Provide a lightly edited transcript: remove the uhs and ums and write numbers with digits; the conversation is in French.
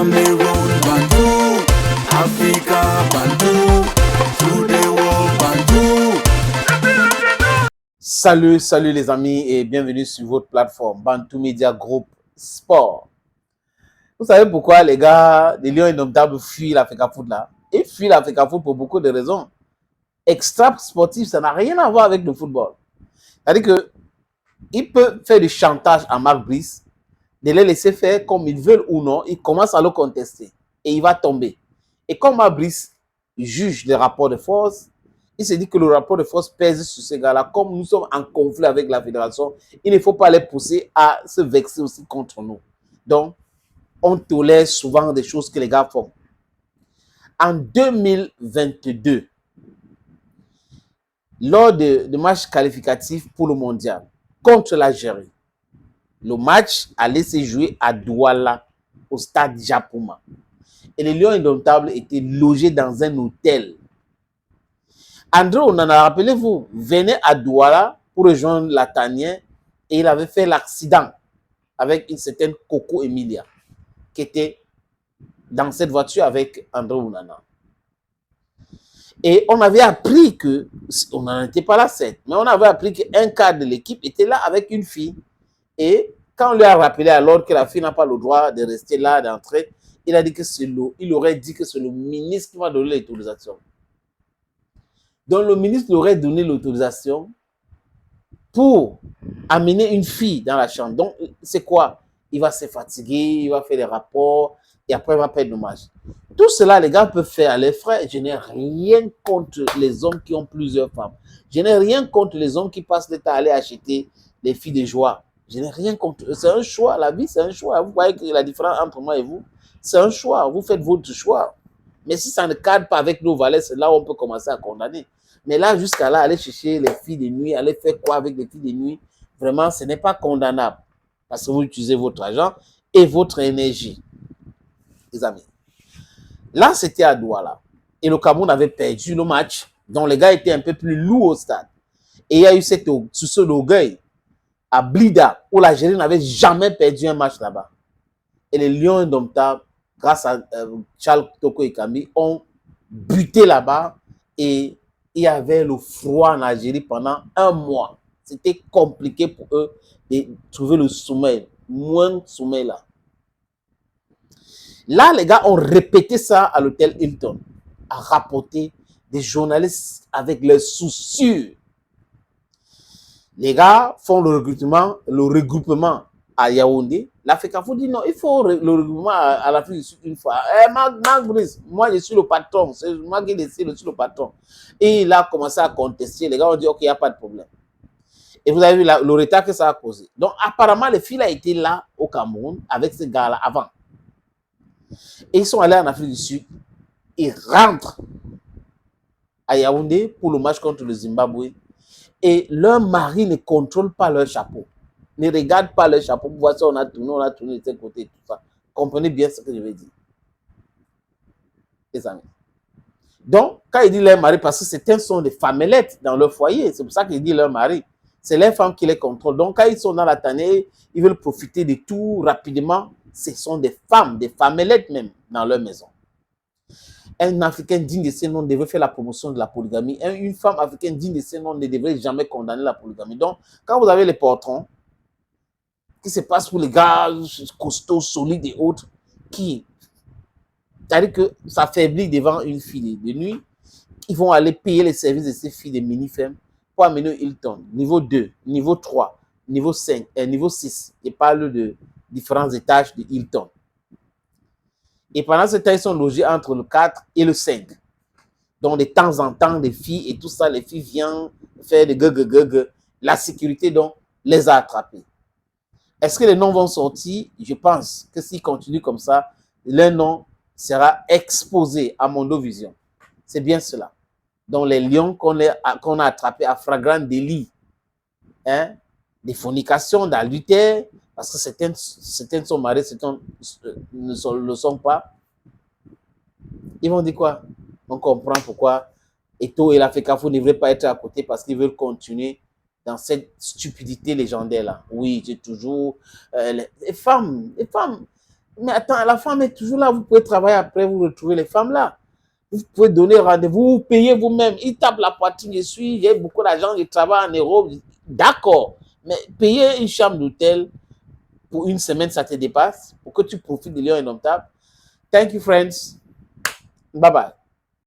Cameroon, Bantou, Africa, Bantou, through the world, Bantou. Salut les amis et bienvenue sur votre plateforme Bantou Media Group Sport. Vous savez pourquoi les gars des Lions Indomptables fuient l'Africa Foot là? Ils fuient l'Africa Foot pour beaucoup de raisons. Extra sportif, ça n'a rien à voir avec le football. C'est-à-dire que il peut faire du chantage à Marc Brice, de les laisser faire comme ils veulent ou non, il commence à le contester et il va tomber. Et comme Marc Brice juge les rapports de force, il se dit que le rapport de force pèse sur ces gars-là. Comme nous sommes en conflit avec la fédération, il ne faut pas les pousser à se vexer aussi contre nous. Donc, on tolère souvent des choses que les gars font. En 2022, lors de matchs qualificatifs pour le mondial contre l'Algérie, le match allait se jouer à Douala, au stade Japoma. Et les Lions Indomptables étaient logés dans un hôtel. André Onana, rappelez-vous, venait à Douala pour rejoindre l'Atanien et il avait fait l'accident avec une certaine Coco Emilia qui était dans cette voiture avec André Onana. Et on avait appris que, on n'en était pas là, certes, mais on avait appris qu'un cadre de l'équipe était là avec une fille. Et quand on lui a rappelé alors que la fille n'a pas le droit de rester là, d'entrer, il a dit que il aurait dit que c'est le ministre qui m'a donné l'autorisation. Donc le ministre aurait donné l'autorisation pour amener une fille dans la chambre. Donc c'est quoi? Il va se fatiguer, il va faire des rapports et après il va perdre le match. Tout cela, les gars peuvent faire à leurs frais. Je n'ai rien contre les hommes qui ont plusieurs femmes. Je n'ai rien contre les hommes qui passent le temps à aller acheter des filles de joie. Je n'ai rien contre eux. C'est un choix. La vie, c'est un choix. Vous voyez que la différence entre moi et vous, c'est un choix. Vous faites votre choix. Mais si ça ne cadre pas avec nos valeurs, c'est là où on peut commencer à condamner. Mais là, jusqu'à là, aller chercher les filles de nuit, aller faire quoi avec les filles de nuit, vraiment, ce n'est pas condamnable. Parce que vous utilisez votre argent et votre énergie. Les amis. Là, c'était à Douala. Et le Cameroun avait perdu le match. Donc, les gars étaient un peu plus lourds au stade. Et il y a eu ce orgueil à Blida, où l'Algérie n'avait jamais perdu un match là-bas. Et les Lions Indomptables, grâce à Charles Toko et Kambi, ont buté là-bas. Et il y avait le froid en Algérie pendant un mois. C'était compliqué pour eux de trouver le sommeil. Moins de sommeil là. Là, les gars ont répété ça à l'hôtel Hilton, à rapporter des journalistes avec leurs soucis. Les gars font le regroupement à Yaoundé. L'Africa Foot dit non, il faut le regroupement à l'Afrique du Sud une fois. Marc Brice, moi je suis le patron, c'est moi qui décide, je suis le patron. Et il a commencé à contester. Les gars ont dit ok, il n'y a pas de problème. Et vous avez vu le retard que ça a causé. Donc apparemment, les filles a été là au Cameroun avec ces gars-là avant. Et ils sont allés en Afrique du Sud. Ils rentrent à Yaoundé pour le match contre le Zimbabwe. Et leur mari ne contrôle pas leur chapeau. Ne regarde pas leur chapeau. Vous voyez ça, on a tourné de ce côté, tout ça. Comprenez bien ce que je veux dire. Les amis. Donc, quand il dit leur mari, parce que certains sont des femmelettes dans leur foyer. C'est pour ça qu'il dit leur mari. C'est les femmes qui les contrôlent. Donc, quand ils sont dans la tannée, ils veulent profiter de tout rapidement. Ce sont des femmes, des femmelettes même, dans leur maison. Un Africain digne de ce nom devrait faire la promotion de la polygamie. Une femme africaine digne de ce nom ne devrait jamais condamner la polygamie. Donc, quand vous avez les patrons, qui se passe pour les gars costauds, solides et autres, c'est-à-dire que ça faiblit devant une fille de nuit, ils vont aller payer les services de ces filles de mini-femmes pour amener Hilton, niveau 2, niveau 3, niveau 5, niveau 6. Je parle de différents étages de Hilton. Et pendant ce temps, ils sont logés entre le 4 et le 5. Donc, de temps en temps, les filles et tout ça, les filles viennent faire des gueugues. La sécurité, donc, les a attrapés. Est-ce que les noms vont sortir? Je pense que s'ils continuent comme ça, leur nom sera exposé à Mondovision. C'est bien cela. Donc, les lions qu'on a attrapés à flagrant délit, hein, des fornications, d'adultère, parce que certaines sont mariées, certaines ne le sont pas. Ils vont dire quoi? On comprend pourquoi Eto'o et l'Africa Foot ne devraient pas être à côté parce qu'ils veulent continuer dans cette stupidité légendaire-là. Oui, j'ai toujours... les femmes, Mais attends, la femme est toujours là. Vous pouvez travailler après, vous retrouvez les femmes là. Vous pouvez donner rendez-vous, vous payez vous-même. Il tape la poitrine, j'ai beaucoup d'argent, je travaille en Europe. D'accord. Mais payer une chambre d'hôtel pour une semaine, ça te dépasse pour que tu profites de Lions Indomptables. Thank you, friends. Bye bye.